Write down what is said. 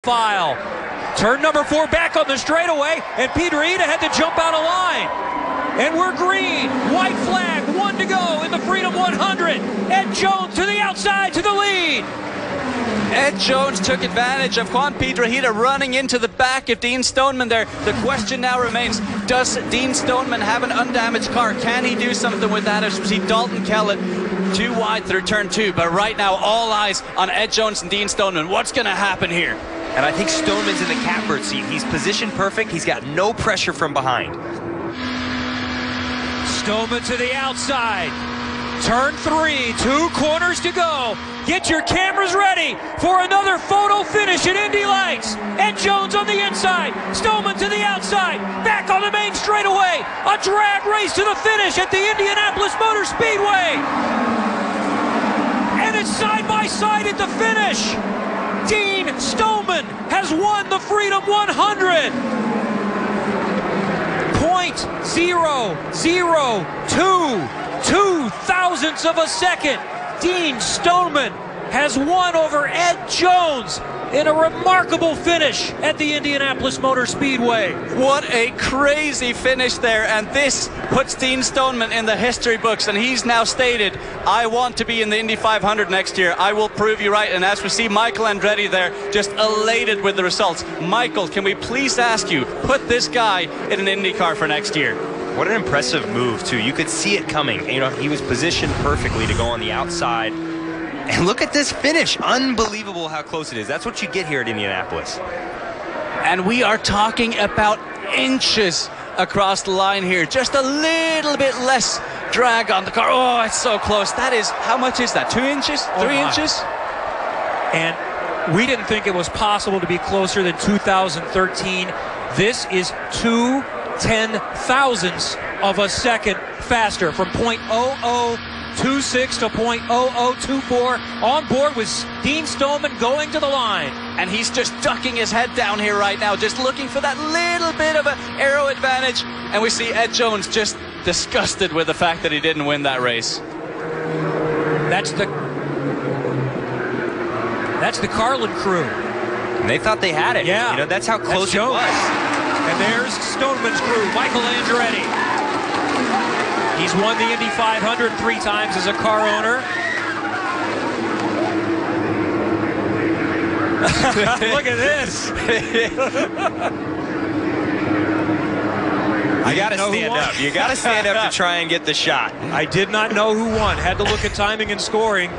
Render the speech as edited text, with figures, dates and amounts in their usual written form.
File. Turn number 4 back on the straightaway, and Pedroita had to jump out of line. And we're green. White flag, 1 to go in the Freedom 100. Ed Jones to the outside to the lead. Ed Jones took advantage of Juan Pedroita running into the back of Dean Stoneman there. The question now remains, does Dean Stoneman have an undamaged car? Can he do something with that? As we see Dalton Kellett too wide through turn 2. But right now, all eyes on Ed Jones and Dean Stoneman. What's going to happen here? And I think Stoneman's in the catbird seat. He's positioned perfect. He's got no pressure from behind. Stoneman to the outside. Turn 3, 2 corners to go. Get your cameras ready for another photo finish at IndyLights. Ed Jones on the inside. Stoneman to the outside. Back on the main straightaway. A drag race to the finish at the Indianapolis Motor Speedway. And it's side by side at the finish. Dean Stoneman has won the Freedom 100. 0.002 thousandths of a second. Dean Stoneman has won over Ed Jones in a remarkable finish at the Indianapolis Motor Speedway. What a crazy finish there, and this puts Dean Stoneman in the history books, and he's now stated, I want to be in the Indy 500 next year. I will prove you right. And as we see Michael Andretti there, just elated with the results. Michael, can we please ask you, put this guy in an Indy car for next year? What an impressive move, too. You could see it coming. You know, he was positioned perfectly to go on the outside. And look at this finish. Unbelievable how close it is. That's what you get here at Indianapolis. And we are talking about inches across the line here. Just a little bit less drag on the car. Oh, it's so close. That is, how much is that? 2 inches? 3 inches? And we didn't think it was possible to be closer than 2013. This is 2 10,000ths of a second faster, from 0.0026 to 0.0024. On board with Dean Stoneman going to the line. And he's just ducking his head down here right now, just looking for that little bit of an aero advantage. And we see Ed Jones just disgusted with the fact that he didn't win that race. That's the Carlin crew. And they thought they had it. Yeah. You know, that's how close it was. And there's Stoneman's crew, Michael Andretti. He's won the Indy 500 3 times as a car owner. Look at this. You got to stand up. You got to stand up to try and get the shot. I did not know who won. Had to look at timing and scoring.